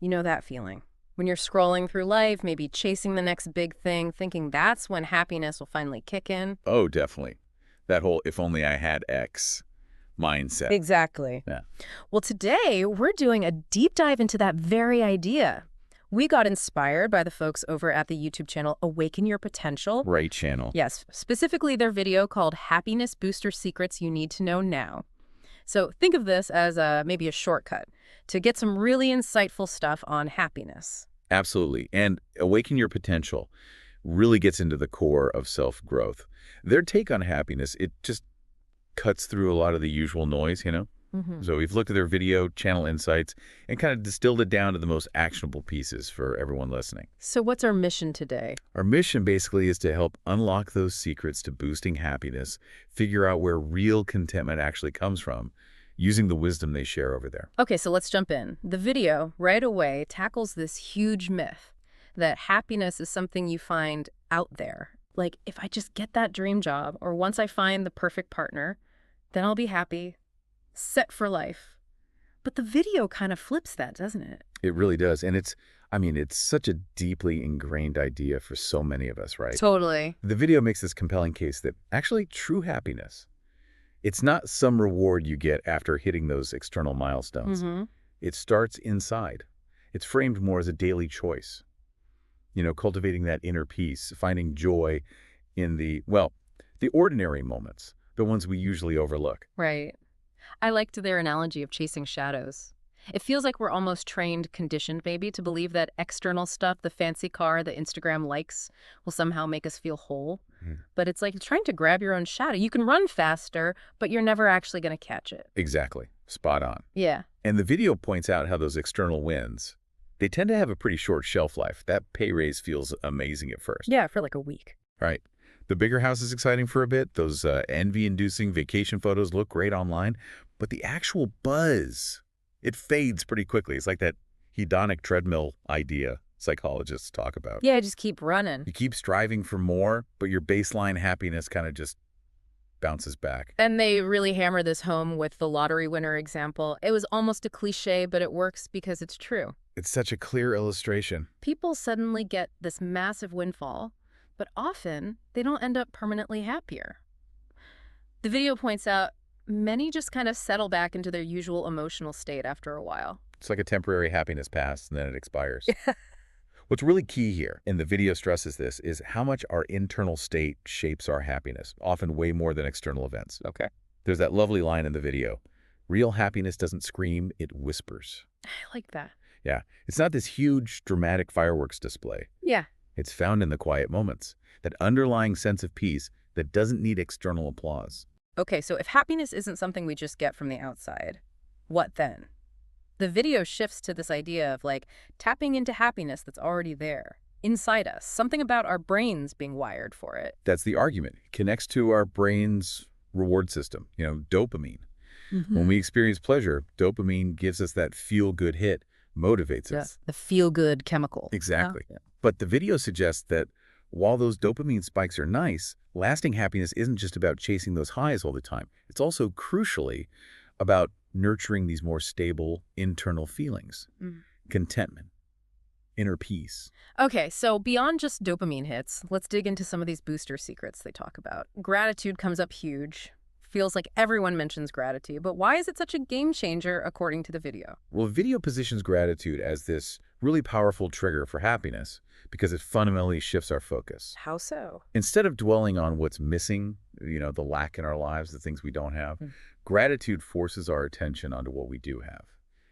You know that feeling. When you're scrolling through life, maybe chasing the next big thing, thinking that's when happiness will finally kick in. Oh, definitely. That whole if only I had X mindset. Exactly. Yeah. Well, today we're doing a deep dive into that very idea. We got inspired by the folks over at the YouTube channel Awaken Your Potential. Right channel. Yes, specifically their video called Happiness Booster Secrets You Need to Know Now. So think of this as maybe a shortcut to get some really insightful stuff on happiness. Absolutely. And Awaken Your Potential really gets into the core of self-growth. Their take on happiness, it just cuts through a lot of the usual noise, you know? So we've looked at their video, channel insights, and kind of distilled it down to the most actionable pieces for everyone listening. So what's our mission today? Our mission basically is to help unlock those secrets to boosting happiness, figure out where real contentment actually comes from, using the wisdom they share over there. Okay, so let's jump in. The video right away tackles this huge myth that happiness is something you find out there. Like, if I just get that dream job, or once I find the perfect partner, then I'll be happy, set for life. But the video kind of flips that, doesn't it? It really does. And it's such a deeply ingrained idea for so many of us, right? Totally. The video makes this compelling case that actually true happiness, it's not some reward you get after hitting those external milestones. It starts inside. It's framed more as a daily choice. You know, cultivating that inner peace, finding joy in the ordinary moments, the ones we usually overlook. Right. I liked their analogy of chasing shadows. It feels like we're almost trained, conditioned maybe, to believe that external stuff, the fancy car, the Instagram likes, will somehow make us feel whole. But it's like trying to grab your own shadow. You can run faster, but you're never actually going to catch it. Exactly. Spot on. Yeah. And the video points out how those external wins, they tend to have a pretty short shelf life. That pay raise feels amazing at first. Yeah, for like a week. Right. The bigger house is exciting for a bit. Those envy-inducing vacation photos look great online. But the actual buzz, it fades pretty quickly. It's like that hedonic treadmill idea psychologists talk about. Yeah, just keep running. You keep striving for more, but your baseline happiness kind of just bounces back. And they really hammer this home with the lottery winner example. It was almost a cliche, but it works because it's true. It's such a clear illustration. People suddenly get this massive windfall, but often they don't end up permanently happier. The video points out many just kind of settle back into their usual emotional state after a while. It's like a temporary happiness pass, and then it expires. What's really key here, and the video stresses this, is how much our internal state shapes our happiness, often way more than external events. Okay. There's that lovely line in the video. Real happiness doesn't scream, it whispers. I like that. Yeah, it's not this huge, dramatic fireworks display. Yeah. It's found in the quiet moments, that underlying sense of peace that doesn't need external applause. Okay, so if happiness isn't something we just get from the outside, what then? The video shifts to this idea of like tapping into happiness that's already there, inside us, something about our brains being wired for it. That's the argument. It connects to our brain's reward system, dopamine. When we experience pleasure, dopamine gives us that feel-good hit, motivates us. The feel-good chemical. Exactly. Yeah. But the video suggests that while those dopamine spikes are nice, lasting happiness isn't just about chasing those highs all the time. It's also, crucially, about nurturing these more stable internal feelings. Contentment, inner peace. Okay, so beyond just dopamine hits, let's dig into some of these booster secrets they talk about. Gratitude comes up huge. Feels like everyone mentions gratitude, but why is it such a game changer according to the video? Well, video positions gratitude as this really powerful trigger for happiness because it fundamentally shifts our focus. How so? Instead of dwelling on what's missing, the lack in our lives, the things we don't have, gratitude forces our attention onto what we do have.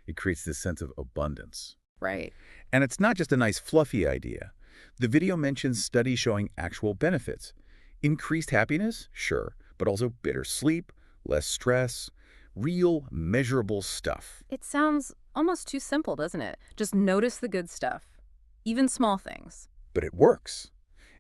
It creates this sense of abundance. Right. And it's not just a nice fluffy idea. The video mentions studies showing actual benefits. Increased happiness? Sure. But also better sleep, less stress, real measurable stuff. It sounds almost too simple, doesn't it? Just notice the good stuff, even small things. But it works.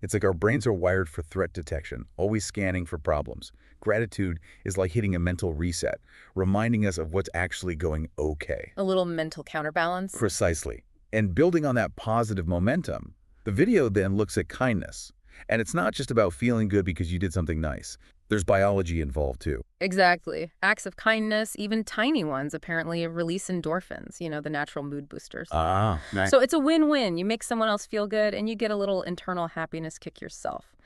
It's like our brains are wired for threat detection, always scanning for problems. Gratitude is like hitting a mental reset, reminding us of what's actually going okay. A little mental counterbalance. Precisely. And building on that positive momentum, the video then looks at kindness. And it's not just about feeling good because you did something nice. There's biology involved, too. Exactly. Acts of kindness, even tiny ones, apparently release endorphins, the natural mood boosters. Ah, nice. So it's a win-win. You make someone else feel good, and you get a little internal happiness kick yourself.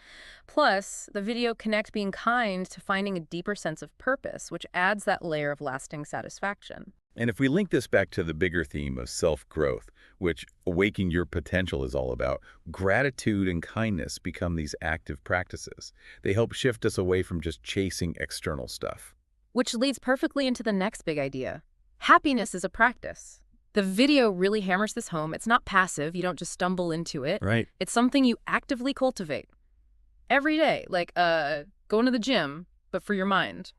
Plus, the video connects being kind to finding a deeper sense of purpose, which adds that layer of lasting satisfaction. And if we link this back to the bigger theme of self-growth, which Awaken Your Potential is all about, gratitude and kindness become these active practices. They help shift us away from just chasing external stuff. Which leads perfectly into the next big idea. Happiness is a practice. The video really hammers this home. It's not passive. You don't just stumble into it. Right. It's something you actively cultivate every day, like going to the gym, but for your mind.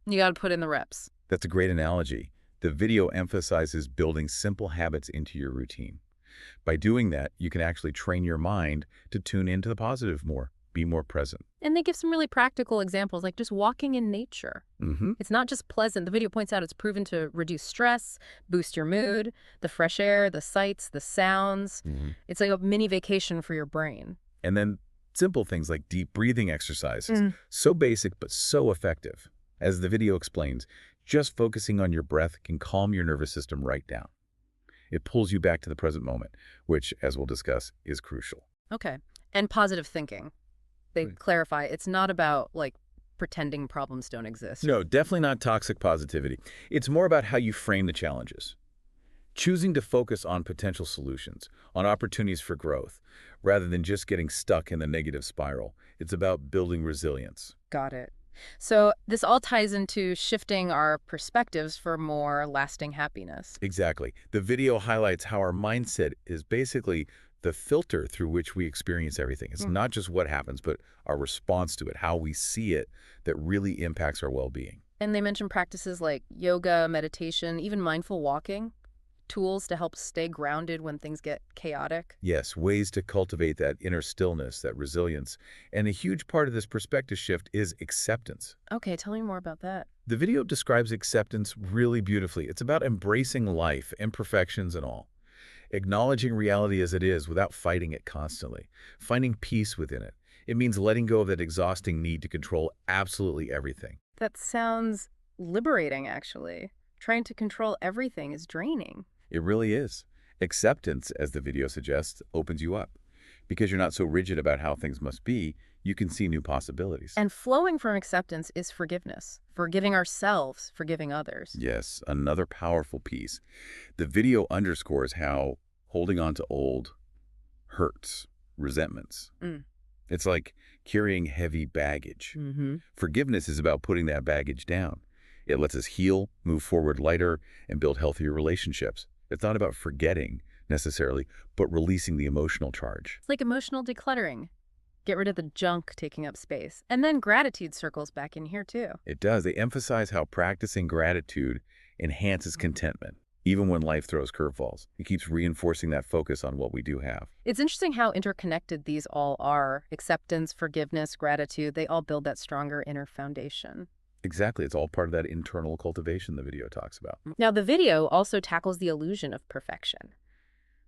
You got to put in the reps. That's a great analogy. The video emphasizes building simple habits into your routine. By doing that, you can actually train your mind to tune into the positive more, be more present. And they give some really practical examples, like just walking in nature. It's not just pleasant. The video points out it's proven to reduce stress, boost your mood, the fresh air, the sights, the sounds. It's like a mini vacation for your brain. And then simple things like deep breathing exercises. So basic, but so effective. As the video explains, just focusing on your breath can calm your nervous system right down. It pulls you back to the present moment, which, as we'll discuss, is crucial. Okay. And positive thinking. They clarify it's not about, pretending problems don't exist. No, definitely not toxic positivity. It's more about how you frame the challenges. Choosing to focus on potential solutions, on opportunities for growth, rather than just getting stuck in the negative spiral. It's about building resilience. Got it. So this all ties into shifting our perspectives for more lasting happiness. Exactly. The video highlights how our mindset is basically the filter through which we experience everything. It's not just what happens, but our response to it, how we see it, that really impacts our well-being. And they mention practices like yoga, meditation, even mindful walking, tools to help stay grounded when things get chaotic. Yes, ways to cultivate that inner stillness, that resilience. And a huge part of this perspective shift is acceptance. Okay, tell me more about that. The video describes acceptance really beautifully. It's about embracing life, imperfections and all. Acknowledging reality as it is without fighting it constantly. Finding peace within it. It means letting go of that exhausting need to control absolutely everything. That sounds liberating, actually. Trying to control everything is draining. It really is. Acceptance, as the video suggests, opens you up. Because you're not so rigid about how things must be, you can see new possibilities. And flowing from acceptance is forgiveness. Forgiving ourselves, forgiving others. Yes, another powerful piece. The video underscores how holding on to old hurts, resentments. It's like carrying heavy baggage. Forgiveness is about putting that baggage down. It lets us heal, move forward lighter, and build healthier relationships. It's not about forgetting, necessarily, but releasing the emotional charge. It's like emotional decluttering. Get rid of the junk taking up space. And then gratitude circles back in here, too. It does. They emphasize how practicing gratitude enhances contentment, even when life throws curveballs. It keeps reinforcing that focus on what we do have. It's interesting how interconnected these all are. Acceptance, forgiveness, gratitude, they all build that stronger inner foundation. Exactly. It's all part of that internal cultivation the video talks about. Now, the video also tackles the illusion of perfection,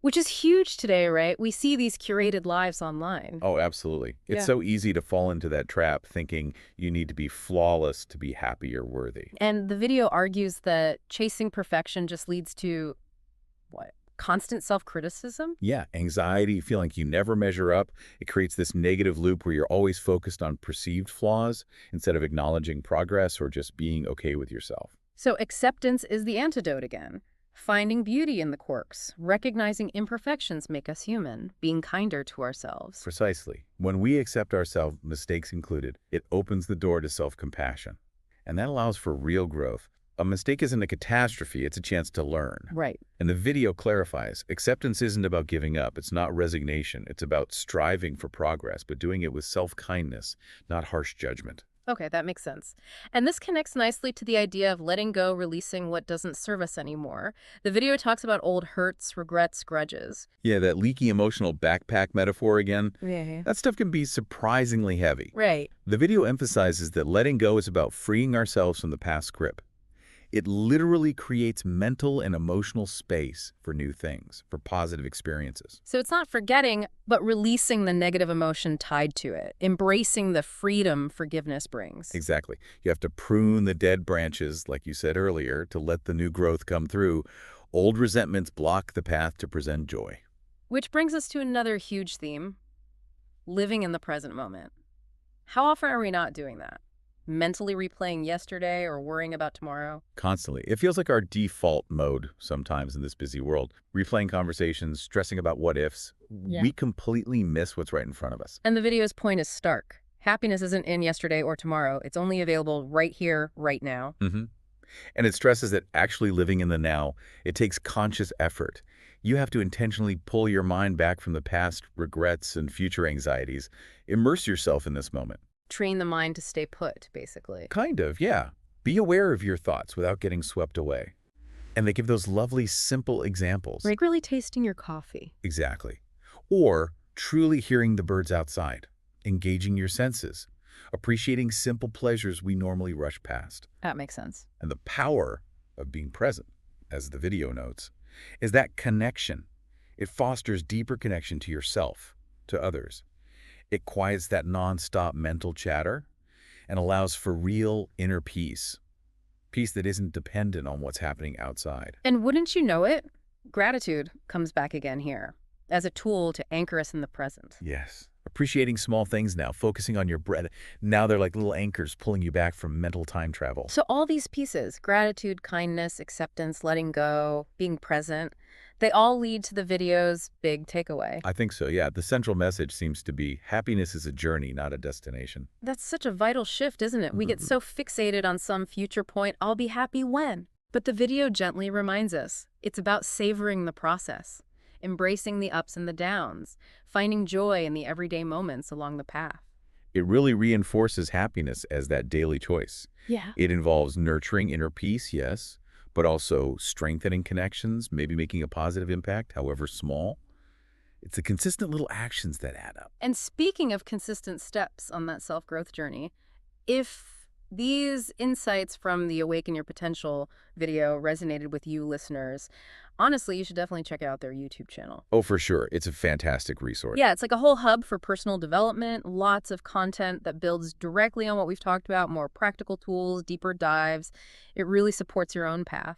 which is huge today, right? We see these curated lives online. Oh, absolutely. It's so easy to fall into that trap thinking you need to be flawless to be happy or worthy. And the video argues that chasing perfection just leads to, what, constant self-criticism? Yeah, anxiety, feeling like you never measure up. It creates this negative loop where you're always focused on perceived flaws instead of acknowledging progress or just being okay with yourself. So acceptance is the antidote again. Finding beauty in the quirks, recognizing imperfections make us human, being kinder to ourselves. Precisely. When we accept ourselves, mistakes included, it opens the door to self-compassion. And that allows for real growth. A mistake isn't a catastrophe, it's a chance to learn. Right. And the video clarifies, acceptance isn't about giving up, it's not resignation, it's about striving for progress, but doing it with self-kindness, not harsh judgment. Okay, that makes sense. And this connects nicely to the idea of letting go, releasing what doesn't serve us anymore. The video talks about old hurts, regrets, grudges. Yeah, that leaky emotional backpack metaphor again. Yeah. That stuff can be surprisingly heavy. Right. The video emphasizes that letting go is about freeing ourselves from the past grip. It literally creates mental and emotional space for new things, for positive experiences. So it's not forgetting, but releasing the negative emotion tied to it, embracing the freedom forgiveness brings. Exactly. You have to prune the dead branches, like you said earlier, to let the new growth come through. Old resentments block the path to present joy. Which brings us to another huge theme, living in the present moment. How often are we not doing that? Mentally replaying yesterday or worrying about tomorrow? Constantly. It feels like our default mode sometimes in this busy world. Replaying conversations, stressing about what ifs. Yeah. We completely miss what's right in front of us. And the video's point is stark. Happiness isn't in yesterday or tomorrow. It's only available right here, right now. hmm And it stresses that actually living in the now, it takes conscious effort. You have to intentionally pull your mind back from the past regrets and future anxieties. Immerse yourself in this moment. Train the mind to stay put, basically. Kind of, yeah. Be aware of your thoughts without getting swept away. And they give those lovely, simple examples. Like really tasting your coffee. Exactly. Or truly hearing the birds outside, engaging your senses, appreciating simple pleasures we normally rush past. That makes sense. And the power of being present, as the video notes, is that connection. It fosters deeper connection to yourself, to others. It quiets that nonstop mental chatter and allows for real inner peace. Peace that isn't dependent on what's happening outside. And wouldn't you know it, gratitude comes back again here as a tool to anchor us in the present. Yes. Appreciating small things now, focusing on your breath. Now they're like little anchors pulling you back from mental time travel. So all these pieces, gratitude, kindness, acceptance, letting go, being present, they all lead to the video's big takeaway. I think so, yeah. The central message seems to be happiness is a journey, not a destination. That's such a vital shift, isn't it? We get so fixated on some future point, I'll be happy when. But the video gently reminds us, it's about savoring the process, embracing the ups and the downs, finding joy in the everyday moments along the path. It really reinforces happiness as that daily choice. Yeah. It involves nurturing inner peace, yes, but also strengthening connections, maybe making a positive impact, however small. It's the consistent little actions that add up. And speaking of consistent steps on that self-growth journey, if these insights from the Awaken Your Potential video resonated with you listeners, honestly, you should definitely check out their YouTube channel. Oh, for sure. It's a fantastic resource. Yeah, it's like a whole hub for personal development, lots of content that builds directly on what we've talked about, more practical tools, deeper dives. It really supports your own path.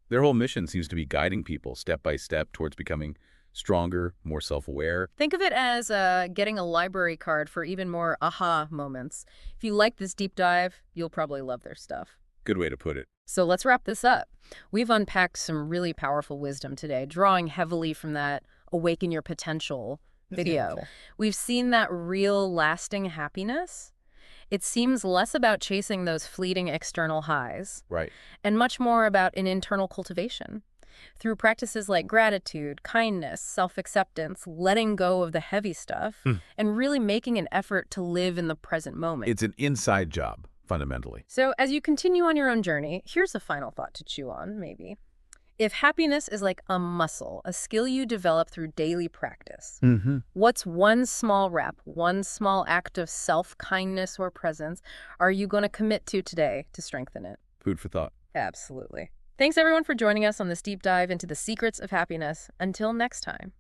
Their whole mission seems to be guiding people step by step towards becoming stronger, more self-aware. Think of it as getting a library card for even more aha moments. If you like this deep dive, you'll probably love their stuff. Good way to put it. So let's wrap this up. We've unpacked some really powerful wisdom today, drawing heavily from that Awaken Your Potential video. Yeah. We've seen that real lasting happiness. It seems less about chasing those fleeting external highs Right. and much more about an internal cultivation. Through practices like gratitude, kindness, self-acceptance, letting go of the heavy stuff, and really making an effort to live in the present moment. It's an inside job, fundamentally. So as you continue on your own journey, here's a final thought to chew on, maybe. If happiness is like a muscle, a skill you develop through daily practice, what's one small rep, one small act of self-kindness or presence are you going to commit to today to strengthen it? Food for thought. Absolutely. Thanks everyone for joining us on this deep dive into the secrets of happiness. Until next time.